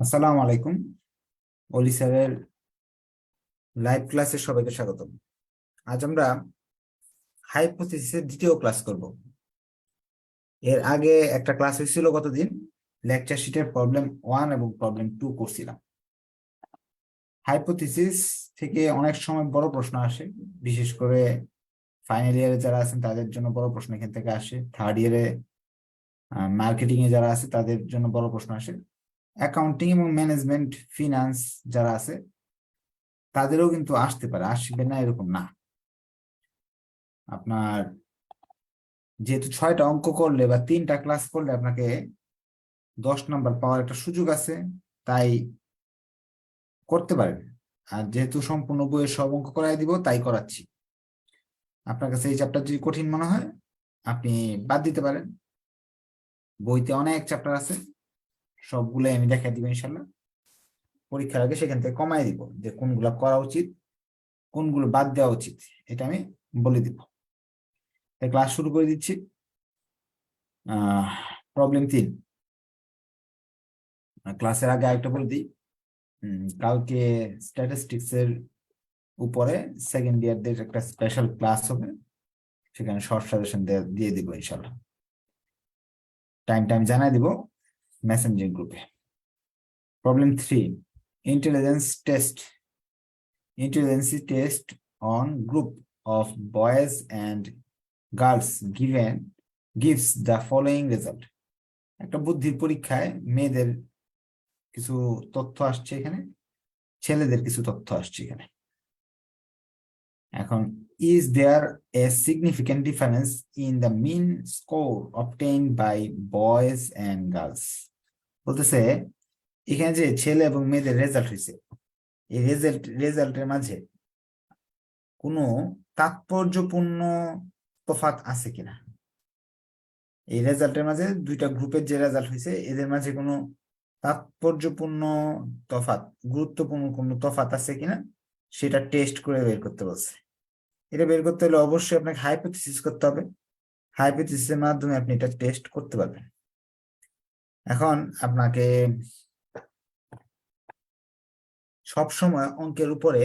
আসসালামু আলাইকুম। অলি স্যারের লাইভ ক্লাসে সবাইকে স্বাগতম। আজ আমরা হাইপোথিসিসের দ্বিতীয় ক্লাস করব। এর আগে একটা ক্লাস হয়েছিল গতদিন, লেকচার শিটের প্রবলেম 1 এবং প্রবলেম 2 করছিলাম। হাইপোথিসিস থেকে অনেক সময় বড় প্রশ্ন আসে, বিশেষ করে ফাইনাল ইয়ারে যারা আছেন তাদের জন্য বড় প্রশ্ন এখান থেকে আসে। থার্ড ইয়ারে মার্কেটিং এ যারা আছে তাদের জন্য বড় প্রশ্ন আসে। অ্যাকাউন্টিং এবং ম্যানেজমেন্ট ফিনান্স যারা আছে তাদেরও কিন্তু আসতে পারে, আসবে না এরকম না। আপনার যেহেতু 6টা অঙ্ক করলে বা 3টা ক্লাস করলে আপনাকে 10 নাম্বার পাওয়ার একটা সুযোগ আছে, তাই করতে পারেন। আর যেহেতু সম্পূর্ণ বইয়ের সব অঙ্ক করাই দিব তাই করাচ্ছি। আপনার কাছে এই চ্যাপ্টার যদি কঠিন মনে হয় আপনি বাদ দিতে পারেন। বইতে অনেক চ্যাপ্টার আছে, সবগুলো আমি দেখাই দিব ইনশাল্লাহ। পরীক্ষার আগে সেখান থেকে কমাই দিব যে কোনগুলো করা উচিত, কোনগুলো বাদ দেওয়া উচিত, এটা আমি বলে দিব। তাই ক্লাস শুরু করে দিচ্ছি। প্রবলেম 3। ক্লাসের আগে আরেকটা বলে দিই, কালকে স্ট্যাটিস্টিক্স এর উপরে সেকেন্ড ইয়ারদের একটা স্পেশাল ক্লাস হবে, সেখানে শর্ট সাজেশন দিয়ে দিব ইনশাল্লাহ। টাইম টাইম জানাই দিব মেসেঞ্জার গ্রুপে। Problem 3, intelligence test intelligence test on group of boys and girls gives the following result. একটা বুদ্ধির পরীক্ষায় মেয়েদের কিছু তথ্য আসছে এখানে, ছেলেদের কিছু তথ্য আসছে এখানে। এখন is there a significant difference in the mean score obtained by boys and girls? বলতেছে এখানে যে ছেলে এবং মেয়েদের রেজাল্ট হয়েছে, এই রেজাল্টের মাঝে কোনো তাৎপর্যপূর্ণ তফাৎ আছে কিনা। এই রেজাল্টের মাঝে দুইটা গ্রুপের যে রেজাল্ট হয়েছে এদের মাঝে কোনো তাৎপর্যপূর্ণ তফাৎ, গুরুত্বপূর্ণ কোনো তফাৎ আছে কিনা সেটা টেস্ট করে বের করতে বলছে। এটা বের করতে হলে অবশ্যই আপনাকে হাইপোথিসিস করতে হবে। হাইপোথিসিসের মাধ্যমে আপনি এটা টেস্ট করতে পারবেন। এখন আপনাকে সব সময় অঙ্কের উপরে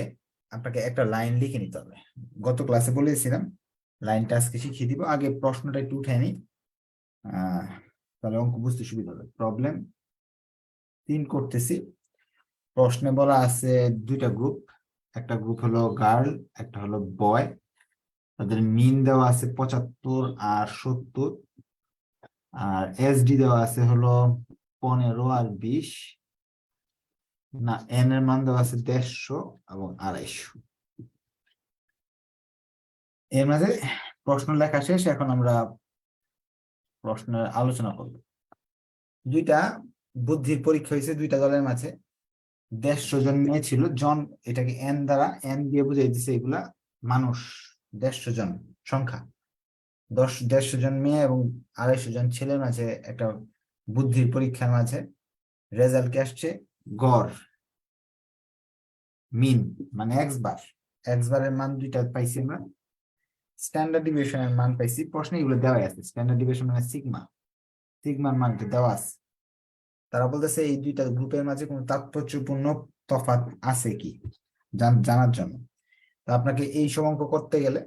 আপনাকে একটা লাইন লিখে নিতে হবে। গত ক্লাসে বলেছিলাম লাইনটা আজকে শিখিয়ে দিব। আগে প্রশ্নটা একটু উঠে নি, তাহলে অঙ্ক বুঝতে সুবিধা হবে। প্রবলেম 3 করতেছি। প্রশ্নে বলা আছে দুইটা গ্রুপ, একটা গ্রুপ হলো গার্ল, একটা হলো বয়। তাদের মিন দেওয়া আছে 75 আর 70, আর এসডি দেওয়া আছে হলো 15 আর 20, না এন এর মান দেওয়া আছে 150 এবং 250। এর মাঝে প্রশ্ন লেখা শেষ, এখন আমরা প্রশ্নের আলোচনা করব। দুইটা বুদ্ধির পরীক্ষা হয়েছে দুইটা দলের মাঝে। 150 জন মেয়ে ছিল, জন এটাকে এন দ্বারা, এন দিয়ে বুঝিয়ে দিচ্ছে এগুলা মানুষ। 150 জন সংখ্যা, 150 জন মেয়ে এবং 250 জন ছেলের মাঝে একটা বুদ্ধির পরীক্ষার মাঝে রেজাল্ট কি আসছে, গড় মিন মানে এক্স বারের মান দুইটা পাইছি আমরা, স্ট্যান্ডার্ড ডিভিয়েশনের মান পাইছি। প্রশ্নে এগুলো দেওয়াই আছে, স্ট্যান্ডার্ড ডিভিয়েশন মানে সিগমার মানটা দেওয়া আছে। তারা বলতেছে এই দুইটা গ্রুপের মাঝে কোনো তাৎপর্যপূর্ণ তফাৎ আছে কি জানার জন্য। তো আপনাকে এই সব অঙ্ক করতে গেলে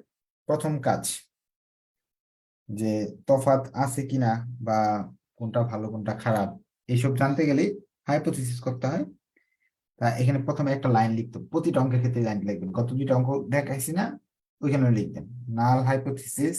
প্রথম কাজ যে তফাৎ আছে কিনা বা কোনটা ভালো কোনটা খারাপ এইসব জানতে গেলে হাইপোথিসিস করতে হয়। তা এখানে প্রথমে একটা লাইন লিখতে, প্রতিটা অঙ্কের ক্ষেত্রে লাইন লিখবেন। গত দুইটা অঙ্ক দেখাইছি না, ওইখানে লিখবেন নাল হাইপোথিসিস।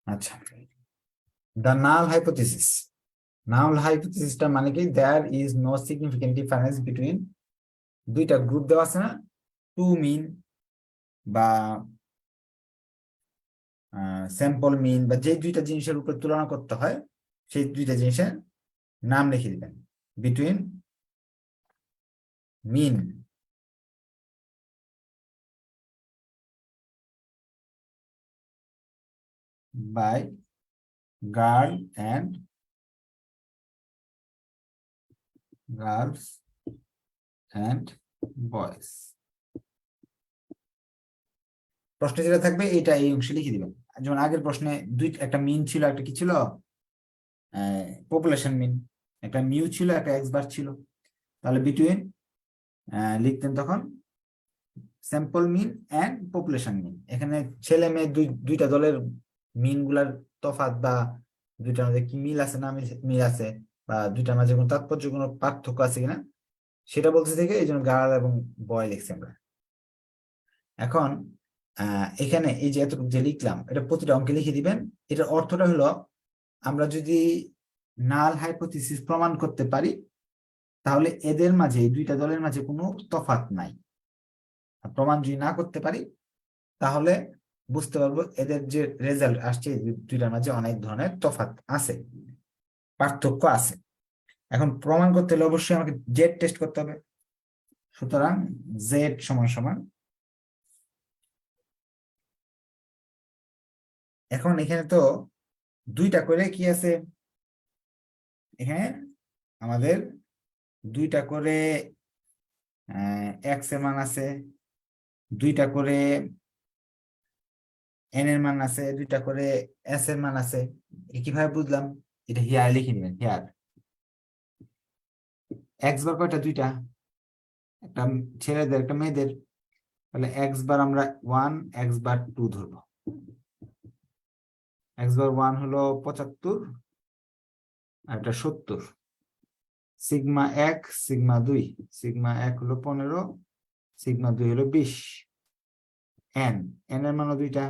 আচ্ছা, দ্য নাল হাইপোথিসিস নাল হাইপোথিসিসটা মানে কি, there is no significant difference between, দুইটা গ্রুপ দেওয়া আছে না, টু মিন বা স্যাম্পল মিন, বা যে দুইটা জিনিসের উপর তুলনা করতে হয় সেই দুইটা জিনিসের নাম লিখে দিবেন। Between mean by girl and girls and boys. প্রশ্নে যেটা থাকবে এটা এই অংশে লিখে দিবেন। যেমন আগের প্রশ্নে একটা মিন ছিল, একটা কি ছিল, পপুলেশন মিন, একটা মিউ ছিল, একটা এক্স বার ছিল। তাহলে বিটুইন লিখতেন তখন স্যাম্পল মিন অ্যান্ড পপুলেশন মিন। এখানে ছেলে মেয়ে দুইটা দলের মিন গুলার তফাৎ, বা দুইটার মধ্যে কি মিল আছে না মিল আছে, বা দুইটার মাঝে কোনো তাৎপর্য কোনো পার্থক্য আছে কিনা সেটা বলতে থেকে এই জন্য গার্ল এবং বয় লিখছি আমরা। এখন এখানে এই যে এতটুকু যে লিখলাম এটা প্রতিটা অঙ্কে লিখে দিবেন। এটার অর্থটা হলো, আমরা যদি নাল হাইপোথিসিস প্রমাণ করতে পারি তাহলে এদের মাঝে, এই দুইটা দলের মাঝে কোনো তফাৎ নাই। প্রমাণ যদি না করতে পারি তাহলে বুঝতে পারবো এদের যে রেজাল্ট আসছে দুইটার মাঝে অনেক ধরনের তফাৎ আছে, পার্থক্য আছে। এখন প্রমাণ করতে হলে অবশ্যই আমাকে জেড টেস্ট করতে হবে। সুতরাং জেড সমান সমান, এখন এখানে তো দুইটা করে কি আছে, এখানে আমাদের দুইটা করে এক্স এর মান আছে, দুইটা করে এন এর মান আছে, দুইটা করে এস এর মান আছে। কিভাবে বুঝলাম, এটা হিয়ার লিখে নেবেন। হিয়ার এক্স বার কয়টা, দুইটা, একটা ছেলেদের একটা মেয়েদের। তাহলে এক্স বার আমরা 1, এক্স বার 2 ধরবো। এক্স বার 1 হলো 75 আর এটা 70। সিগমা 1, সিগমা 2, সিগমা 1 হলো 15, সিগমা 2 হলো 20। এন এন এর মানও দুইটা,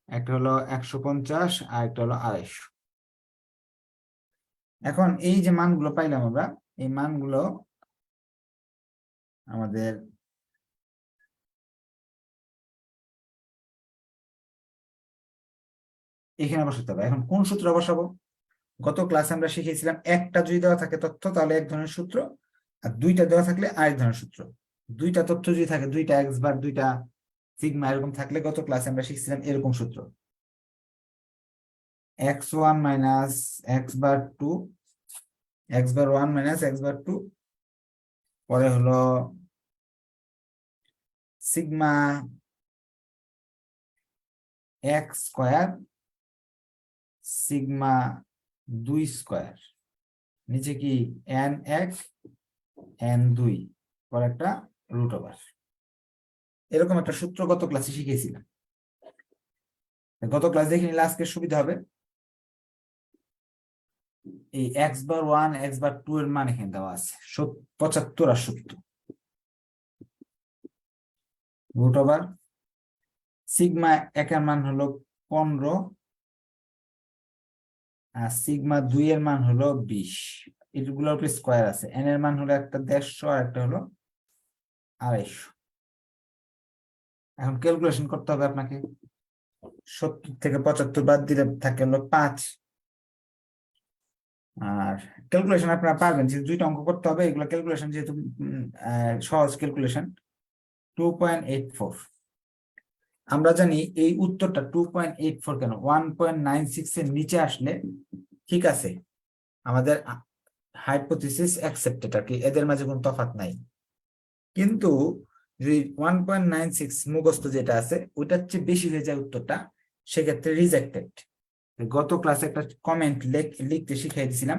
একটা হলো 150 আর একটা হলো 250। এখন এই যে মানগুলো পাইলাম আমরা, এই মানগুলো আমাদের এখানে বসাতে হবে। এখন কোন সূত্র বসাবো? গত ক্লাসে আমরা শিখেছিলাম একটা যদি দেওয়া থাকে তথ্য তাহলে এক ধরনের সূত্র, আর দুইটা দেওয়া থাকলে আরেক ধরনের সূত্র। দুইটা তথ্য যদি থাকে, দুইটা এক্স বার, দুইটা সিগমা এরকম থাকলে গত ক্লাসে আমরা শিখছিলাম এরকম সূত্র, x1 minus x bar 2, x bar 1 minus x bar 2, পরে হলো sigma x square, sigma 2 square, নিচে কি এন এক এন 2, পর একটা রুট ওভার। এরকম একটা সূত্র গত ক্লাসে শিখেছিলাম। গত ক্লাস দেখে নিলে আজকে সুবিধা হবে। এই এক্স বার 1, এক্স বার 2 এর মান এখানে দেওয়া আছে 75 আর 70, রুট ওভার সিগমা একের মান হলো 15 আর সিগমা 2 এর মান হলো 20। এগুলোর উপরে স্কোয়ার আছে। এন এর মান হলো একটা 150 আর একটা হলো 250। এখন ক্যালকুলেশন করতে হবে আপনাকে। 70 থেকে 75 বাদ দিলে থাকে হলো 5। আর ক্যালকুলেশন আপনারা পারবেন, যেহেতু দুইটা অঙ্ক করতে হবে, এগুলো ক্যালকুলেশন যেহেতু সহজ ক্যালকুলেশন। 2.84। আমরা জানি এই উত্তরটা 2.84 কেন, 1.96 এর নিচে আসলে ঠিক আছে, আমাদের হাইপোথিসিস অ্যাকসেপ্টেড, আর কি এদের মাঝে কোনো তফাৎ নাই। কিন্তু যদি 1.96 মুখস্থ যেটা আছে ওইটার চেয়ে বেশি হয়ে যায় উত্তরটা, সেক্ষেত্রে রিজেক্টেড। গত ক্লাসে একটা কমেন্ট লিখতে শিখিয়ে দিয়েছিলাম,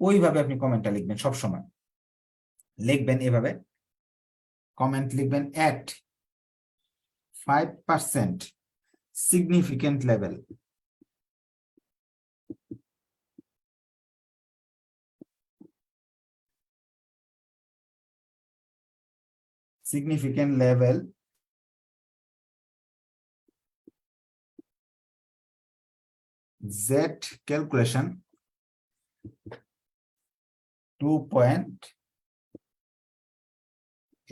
ওইভাবে আপনি কমেন্টটা লিখবেন। সবসময় লিখবেন এভাবে, কমেন্ট লিখবেন at 5% significant level, significant level z calculation 2 point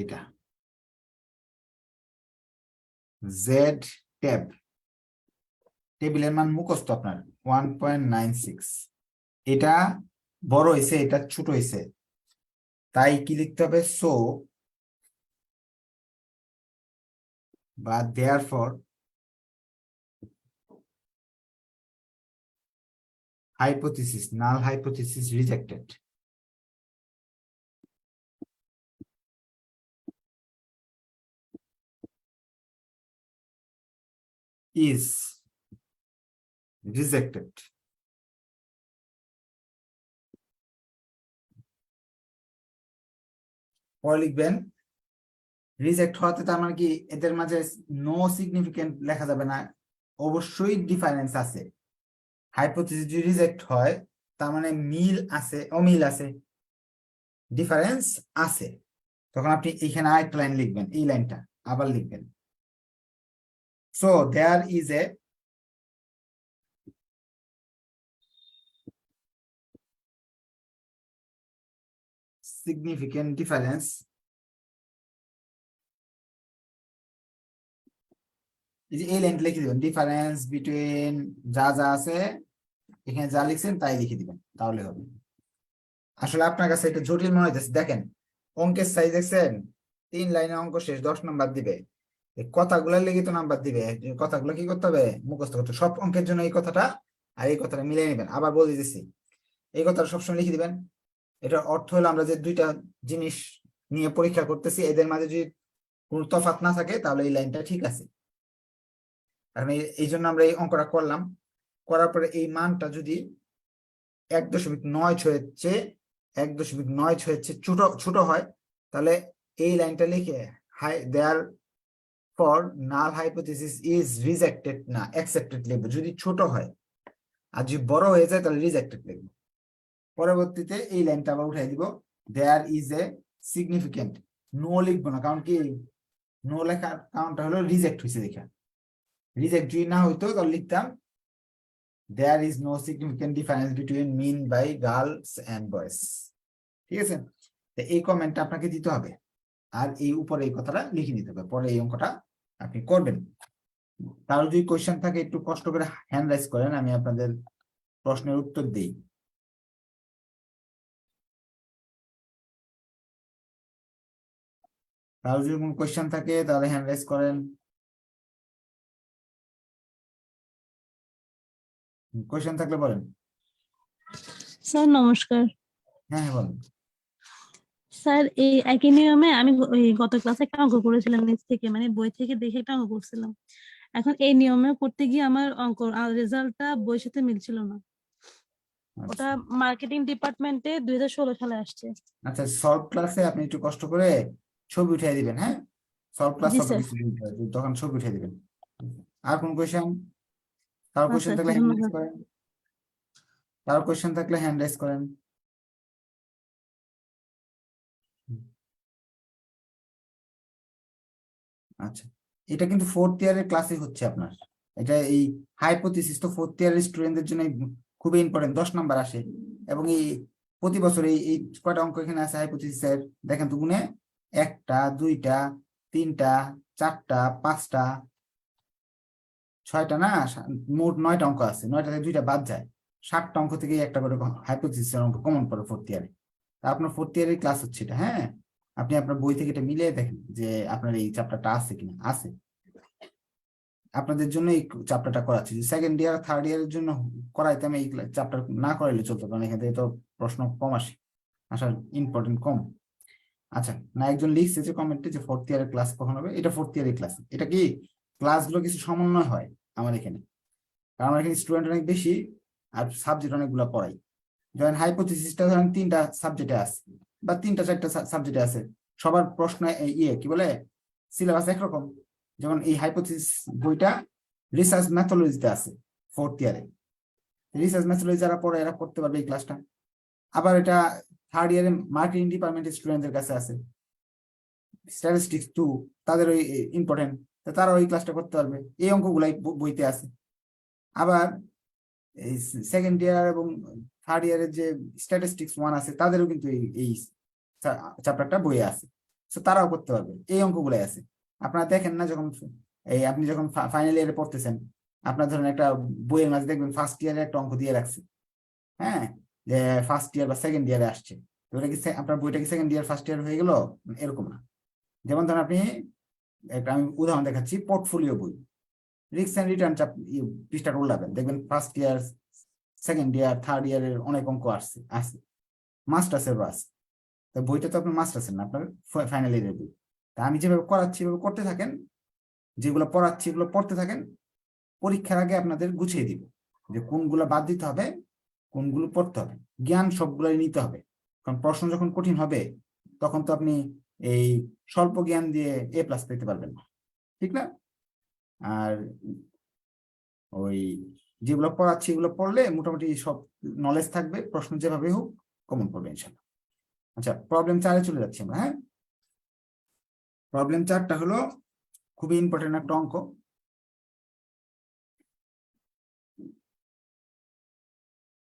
এটা জেড ট্যাব টেবিলের মান মুখস্থ আপনার 1.96 এটা বড় হয়েছে এটা ছোট হয়েছে তাই কি লিখতে হবে সো বা therefore hypothesis null hypothesis rejected is rejected পরে লিখবেন রিজেক্ট হওয়াতে তার মানে কি এদের মাঝে নো সিগনিফিকেন্ট লেখা যাবে না অবশ্যই ডিফারেন্স আছে হাইপোথিসিস যদি রিজেক্ট হয় তার মানে মিল আছে অমিল আছে ডিফারেন্স আছে তখন আপনি এখানে আরেকটা লাইন লিখবেন এই লাইনটা আবার লিখবেন so there is a significant difference এই লাইনটা লিখে দিবেন ডিফারেন্স বিটুইন যা যা আছে এখানে যা লিখছেন তাই লিখে দিবেন তাহলে হবে আসলে আপনার কাছে এটা জটিল মনে হইতেছে দেখেন অঙ্কের সাইজ দেখছেন 3 লাইনে অঙ্ক শেষ 10 নাম্বার দিবে এই কথাগুলো লিখে তো নাম্বার দিবে কথাগুলো কি করতে হবে মুখস্থ করতে সব অঙ্কের জন্য এই কথাটা আর এই কথাটা মিলিয়ে নেবেন আবার বলে দিতেছি এই কথাটা সবসময় লিখে দিবেন এটার অর্থ হলো আমরা যে দুইটা জিনিস নিয়ে পরীক্ষা করতেছি এদের মাঝে যদি কোনো তফাৎ না থাকে তাহলে এই লাইনটা ঠিক আছে কারণ এই জন্য আমরা এই অঙ্কটা করলাম করার পরে এই মানটা যদি 1.96 চেয়ে 1.96 ছোট ছোট হয় তাহলে এই লাইনটা লিখে there for null hypothesis is rejected না অ্যাকসেপ্টেড লিখবো যদি ছোট হয় আর যদি বড় হয়ে যায় তাহলে রিজেক্টেড লিখবো পরবর্তীতে এই লাইনটা আবার উঠাই দিব there is a significant no লিখবো না কারণ কি নো লেখার কারণটা হলো রিজেক্ট হয়েছে দেখা রিজেক্ট যদি না হইতো তাহলে লিখতাম there is no significant difference between mean by girls and boys ঠিক আছে তো এই কমেন্টটা আপনাকে দিতে হবে আর এই উপরে এই কথাটা লিখে নিতে হবে পরে এই অঙ্কটা আপনি করবেন তার যদি কোশ্চেন থাকে একটু কষ্ট করে হ্যান্ড রাইজ করেন আমি আপনাদের প্রশ্নের উত্তর দেই তার যদি কোনো কোশ্চেন থাকে তাহলে হ্যান্ড রাইজ করেন কোশ্চেন থাকলে বলেন স্যার নমস্কার হ্যাঁ হ্যাঁ বলেন স্যার এই একই নিয়মে আমি গত ক্লাসে একটা অঙ্ক করেছিলাম নিচ থেকে মানে বই থেকে দেখে একটা অঙ্ক করছিলাম এখন এই নিয়মে করতে গিয়ে আমার অঙ্ক রেজাল্টটা বইয়ের সাথে মিলছিল না ওটা মার্কেটিং ডিপার্টমেন্টে 2016 সালে আসছে আচ্ছা সলভ ক্লাসে আপনি একটু কষ্ট করে ছবি উঠিয়ে দিবেন হ্যাঁ সলভ ক্লাস জি হবে স্যার কিছু তখন ছবি উঠিয়ে দিবেন আর কোন কোশ্চেন তার কোশ্চেন স্যার থাকলে হ্যান্ড রাইজ ধন্যবাদ করেন তার কোশ্চেন থাকলে হ্যান্ড রাইজ করেন আচ্ছা এটা কিন্তু 4th ইয়ারের ক্লাসে হচ্ছে আপনার এটা এই হাইপোথিসিস তো 4th ইয়ারের স্টুডেন্টদের জন্য খুবই ইম্পর্টেন্ট 10 নাম্বার আসে এবং এই প্রতি বছর এই কয়টা অঙ্ক এখানে আছে হাইপোথিসিসের দেখেন তো গুনে 1টা 2টা 3টা 4টা 5টা 6টা না মোট 9টা অঙ্ক আছে 9টা থেকে 2টা বাদ যায় 7টা অঙ্ক থেকে একটা করে হাইপোথিসিসের অঙ্ক কমন পড়ে 4th ইয়ারে আপনার 4th ইয়ারের ক্লাস হচ্ছে এটা হ্যাঁ আপনি আপনার বই থেকে এটা মিলিয়ে দেখেন যে আপনার এই চ্যাপ্টারটা আছে কিনা আছে আপনাদের জন্য এই চ্যাপ্টারটা করাচ্ছি সেকেন্ড ইয়ার থার্ড ইয়ারের জন্য করাইতে আমি এই চ্যাপ্টার না করাইলে চলতো কারণ এখান থেকে তো প্রশ্ন কম আসে আসার ইম্পর্টেন্ট কম আচ্ছা না একজন লিখছে যে কমেন্টে যে 4th ইয়ারের ক্লাস কখন হবে এটা 4th ইয়ারের ক্লাস এটা কি ক্লাসগুলো কিছু সমন্বয় হয় আমার এখানে কারণ আমার এখানে স্টুডেন্ট অনেক বেশি আর সাবজেক্ট অনেকগুলো পড়াই যখন হাইপোথিসিসটা ধরেন 3টা সাবজেক্টে আছে বা 3টা 4টা সাবজেক্টে আছে সবার প্রশ্ন কি বলে সিলেবাস একরকম যেমন এই হাইপোথিসিস বইটা রিসার্চ ম্যাথোলজিতে আছে 4th ইয়ারে রিসার্চ ম্যাথোলজি যারা পড়ে এরা পড়তে পারবে এই ক্লাসটা আবার এটা থার্ড ইয়ারে মার্কেটিং ডিপার্টমেন্টের স্টুডেন্টদের কাছে আছে স্ট্যাটিস্টিক্স 2 তাদের ওই ইম্পর্টেন্ট তারা ওই ক্লাসটা করতে পারবে এই অঙ্কগুলাই বইতে আছে আবার এই সেকেন্ড ইয়ার এবং থার্ড ইয়ারের যে স্ট্যাটিস্টিক্স 1 আছে তাদেরও কিন্তু এই চ্যাপ্টারটা বইয়ে আছে, তো তারাও করতে পারবে, এই অঙ্কগুলাই আছে। আপনারা দেখেন না যখন আপনি যখন ফাইনাল ইয়ারে পড়তেছেন, আপনার ধরেন একটা বইয়ের মাঝে দেখবেন ফার্স্ট ইয়ারে একটা অঙ্ক দিয়ে রাখছে, হ্যাঁ, যে ফার্স্ট ইয়ার বা সেকেন্ড ইয়ারে আসছে, তো ওটা কি আপনার বইটা কি সেকেন্ড ইয়ার ফার্স্ট ইয়ার হয়ে গেল? এরকম না। যেমন ধরেন আপনি একটা, আমি উদাহরণ দেখাচ্ছি, পোর্টফোলিও বই, রিস্ক এন্ড রিটার্ন পৃষ্ঠাটা উল্টাবেন, দেখবেন first year, second year, third ইয়ারের অনেক অঙ্ক আসছে আছে, মাস্টার্সেরও আছে। তো বইটা তো আপনার মাস্টার্সের না, আপনার ফাইনাল ইয়ারের বই। তা আমি যেভাবে করাচ্ছি এভাবে করতে থাকেন, যেগুলো পড়াচ্ছি এগুলো পড়তে থাকেন, পরীক্ষার আগে আপনাদের গুছিয়ে দিব যে কোনগুলো বাদ দিতে হবে, কোনগুলো পড়তে হবে, জ্ঞান সবগুলোই নিতে হবে। কারণ প্রশ্ন যখন কঠিন হবে তখন তো আপনি এই স্বল্প জ্ঞান দিয়ে A+ পেতে পারবেন না, ঠিক না? আর ওই যেগুলো পড়াচ্ছি এগুলো পড়লে মোটামুটি সব নলেজ থাকবে, প্রশ্ন যেভাবে হোক কমন পড়বে ইনশাল্লাহ। আচ্ছা, প্রবলেম 4-এ চলে যাচ্ছি আমরা। হ্যাঁ, প্রবলেম 4টা হলো খুবই ইম্পর্টেন্ট একটা অঙ্ক।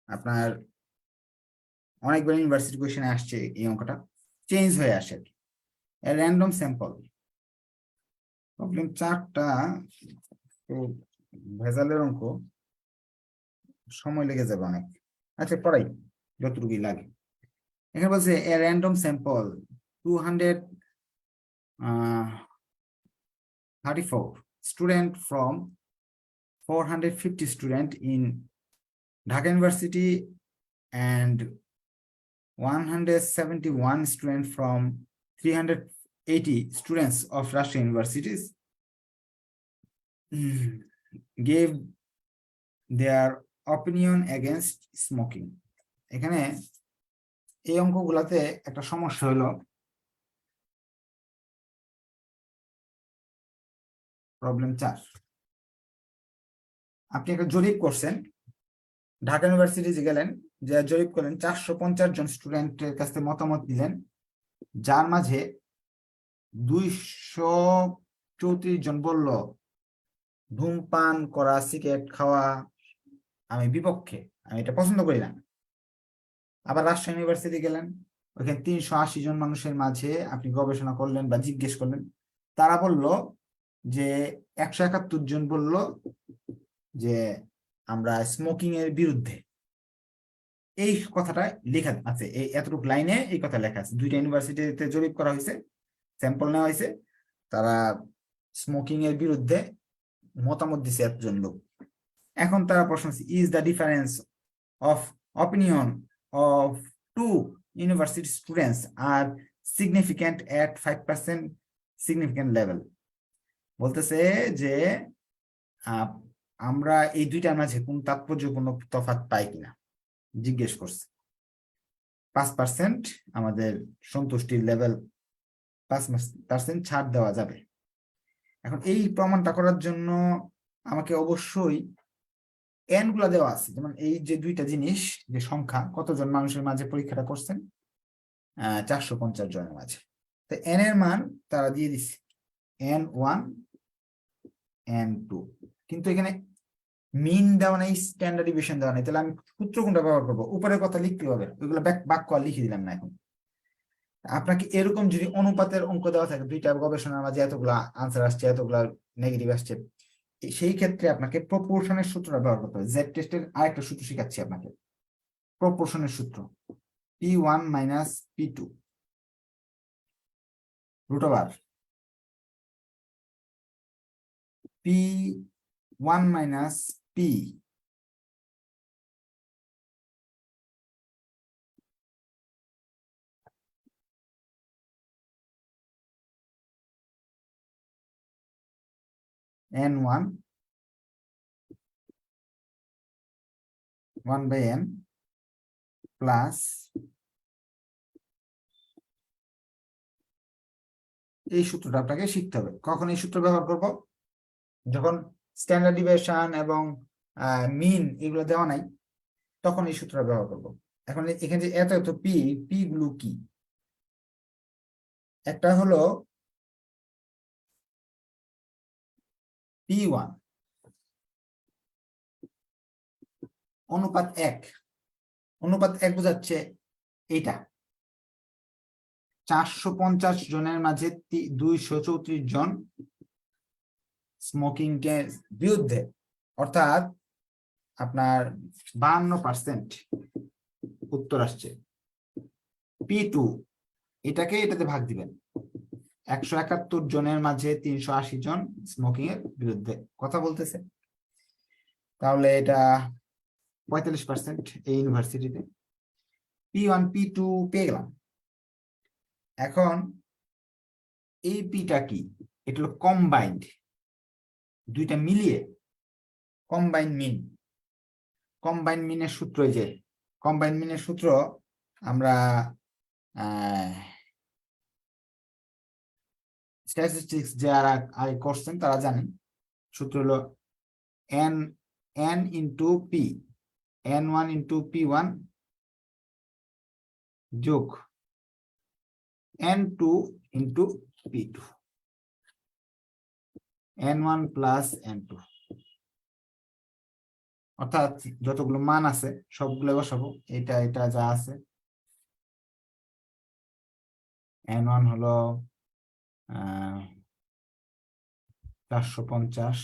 আপনার অনেকবার ইউনিভার্সিটি কোয়েশ্চেনে আসছে এই অঙ্কটা, চেঞ্জ হয়ে আসে আর কি, র্যান্ডম স্যাম্পল। প্রবলেম 4টা তো ভেজালের অঙ্ক, সময় লেগে যাবে অনেক। আচ্ছা, পড়াই যতটুকুই লাগে। এখানে বলছে এ random sample 234 student from 450 student in Dhaka university and 171 students from 380 students of Russian universities gave their opinion against smoking. এখানে এই অঙ্কগুলাতে একটা সমস্যা হলো, প্রবলেম 4, আপনি একটা জরিপ করছেন, ঢাকা ইউনিভার্সিটি গেলেন, যে জরিপ করলেন 450 জন স্টুডেন্টের কাছে মতামত দিলেন, যার মাঝে 234 জন বলল ধূমপান করা, সিগারেট খাওয়া আমি বিপক্ষে, আমি এটা পছন্দ করি না। আবার রাজশাহী ইউনিভার্সিটি গেলেন, ওখানে 380 জন মানুষের মাঝে আপনি গবেষণা করলেন বা জিজ্ঞেস করলেন, তারা বলল যে 171 জন বলল যে আমরা স্মোকিং এর বিরুদ্ধে। এই কথাটা লেখা আছে, এই এতটুকু লাইনে এই কথা লেখা আছে। 2টা ইউনিভার্সিটিতে জরিপ করা হয়েছে, স্যাম্পল নেওয়া হয়েছে, তারা স্মোকিং এর বিরুদ্ধে মতামত দিছে 1 জন লোক। এখন তারা প্রশ্ন হচ্ছে, is the difference of opinion of 2 university students আর সিগনিফিক্যান্ট এট 5% সিগনিফিক্যান্ট লেভেল। বলতেছে যে আমরা এই দুইটার মাঝে কোন তাৎপর্যপূর্ণ তফাৎ পাই কিনা জিজ্ঞেস করছে। 5% আমাদের সন্তুষ্টির লেভেল, 5% ছাড় দেওয়া যাবে। এখন এই প্রমাণটা করার জন্য আমাকে অবশ্যই এন গুলা দেওয়া আছে, যেমন এই যে দুইটা জিনিস, যে সংখ্যা কতজন মানুষের মাঝে পরীক্ষাটা করছেন, 450 জনের মাঝে, তো এন এর মান তারা দিয়ে দিচ্ছে N1 N2, কিন্তু এখানে মিন দেওয়া নেই, স্ট্যান্ডার্ড ডিভিয়েশন দেওয়া নেই, তাহলে আমি সূত্র কোনটা ব্যবহার করবো? উপরের কথা লিখতে হবে, ওইগুলো বাক্য আর লিখে দিলাম না। এখন আপনাকে এরকম যদি অনুপাতের অঙ্ক দেওয়া থাকে, দুইটা গবেষণার মাঝে এতগুলা আনসার আসছে, এতগুলা নেগেটিভ আসছে, সেই ক্ষেত্রে আপনাকে প্রপোর্শনের সূত্রটা ব্যবহার করতে হবে। জেড টেস্টের আরেকটা সূত্র শিখাচ্ছি আপনাকে, প্রপোর্শনের সূত্র, P1 - P2 root over P1 - P N1 1/n plus এই সূত্রটা আপনাকে শিখতে হবে। কখন এই সূত্র ব্যবহার করব? যখন স্ট্যান্ডার্ড ডিভিয়েশন এবং মিন এগুলো দেওয়া নাই, তখন এই সূত্রটা ব্যবহার করব। এখন এখানে যে এত এত পি গুলো কি? একটা হলো P1 অনুপাত 1, অনুপাত 1 বোঝাচ্ছে এইটা 450 জনের মাঝে 234 জন স্মোকিং কে বিরুদ্ধে, অর্থাৎ আপনার 52% উত্তর আসছে। P2 এটাতে ভাগ দিবেন, 171 জনের মাঝে 380 জন স্মোকিং এর বিরুদ্ধে কথা বলতেছে, তাহলে এটা 45% এই ইউনিভার্সিটিতে। P1 P2 পেয়ে গেলাম। এখন এই পিটা কি, এটা হলো কম্বাইন্ড, দুইটা মিলিয়ে কম্বাইন্ড মিন। কম্বাইন্ড মিনের সূত্র, এই যে কম্বাইন্ড মিনের সূত্র আমরা স্ট্যাটিস্টিক্স যারা আগে করছেন তারা জানেন, সূত্র হলো n into P, n1 into p1 যোগ n2 into p2, n1 plus n2, অর্থাৎ যতগুলো মান আছে সবগুলো বসাবো, এটা যা আছে। n1 হলো 450,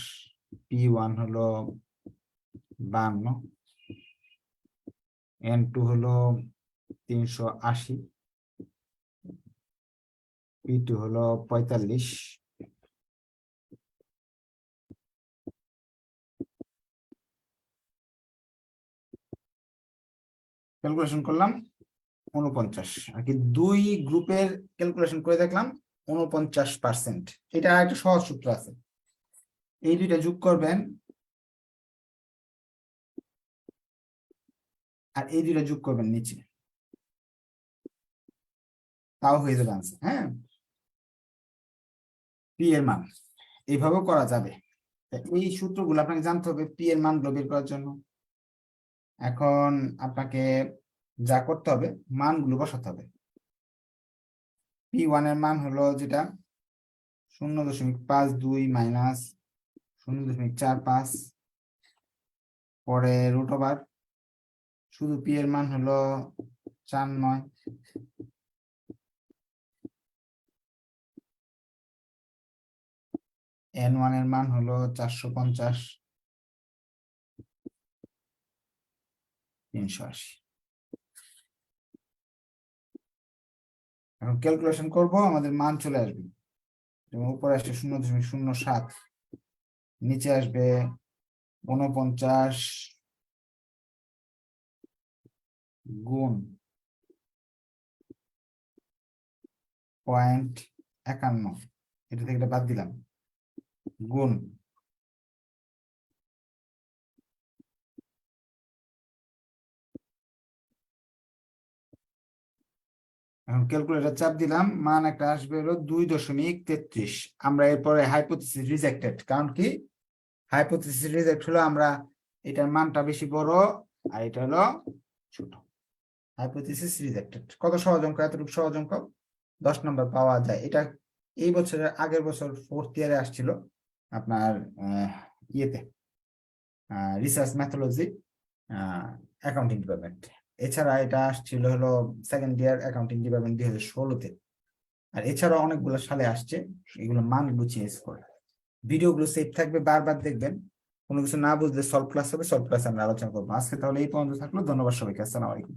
p1 হলো 52, n2 হলো 380, p2 হলো 45, ক্যালকুলেশন করলাম 49, আর কি দুই গ্রুপের ক্যালকুলেশন করে দেখলাম 49%। এটা একটা সহজ সূত্র আছে, এই দুইটা যোগ করবেন আর এই দুইটা যোগ করবেন নিচে, তাও হয়ে যাবে আনসার। হ্যাঁ, পি এর মান এইভাবেও করা যাবে। এই সূত্রগুলো আপনাকে জানতে হবে পি এর মান বের করার জন্য। এখন আপনাকে যা করতে হবে, মানগুলো বসাতে হবে। P1 এর মান হলো যেটা 0.52 মাইনাস 0.45, পরে রুট ওভার, শুধু পি এর মান হলো 4.9, n1 এর মান হলো 450, 380। এখন ক্যালকুলেশন করব, আমাদের মান চলে আসবে, যেমন উপরে আসবে 0.07, নিচে আসবে 49 গুণ 0.51, এটা থেকে এটা বাদ দিলাম, গুণ এখন ক্যালকুলেটর চাপ দিলাম, মান একটা আসবে হলো 2.33। আমরা এরপরে হাইপোথিসিস রিজেক্টেড, কারণ কি হাইপোথিসিস রিজেক্ট হলো আমরা এটার মানটা বেশি বড় আর এটা হলো ছোট, হাইপোথিসিস রিজেক্টেড। কত সহজ অঙ্ক, এতটুকু সহজ অঙ্ক 10 নম্বর পাওয়া যায়। এটা এই বছরের আগের বছর 4th ইয়ারে আসছিল আপনার ইয়েতে, রিসার্চ ম্যাথোলজি অ্যাকাউন্টিং ডিপার্টমেন্ট। এছাড়া এটা আসছিল হলো 2nd ইয়ার অ্যাকাউন্টিং ডিপার্টমেন্ট 2016-তে। আর এছাড়াও অনেকগুলো সালে আসছে, এগুলো মানগুলো চেঞ্জ করে। ভিডিওগুলো সেভ থাকবে, বারবার দেখবেন। কোনো কিছু না বুঝলে সলভ ক্লাস হবে, সলভ ক্লাস আমরা আলোচনা করবো। আজকে তাহলে এই পর্যন্ত থাকলো, ধন্যবাদ সবাইকে, আসসালামু আলাইকুম।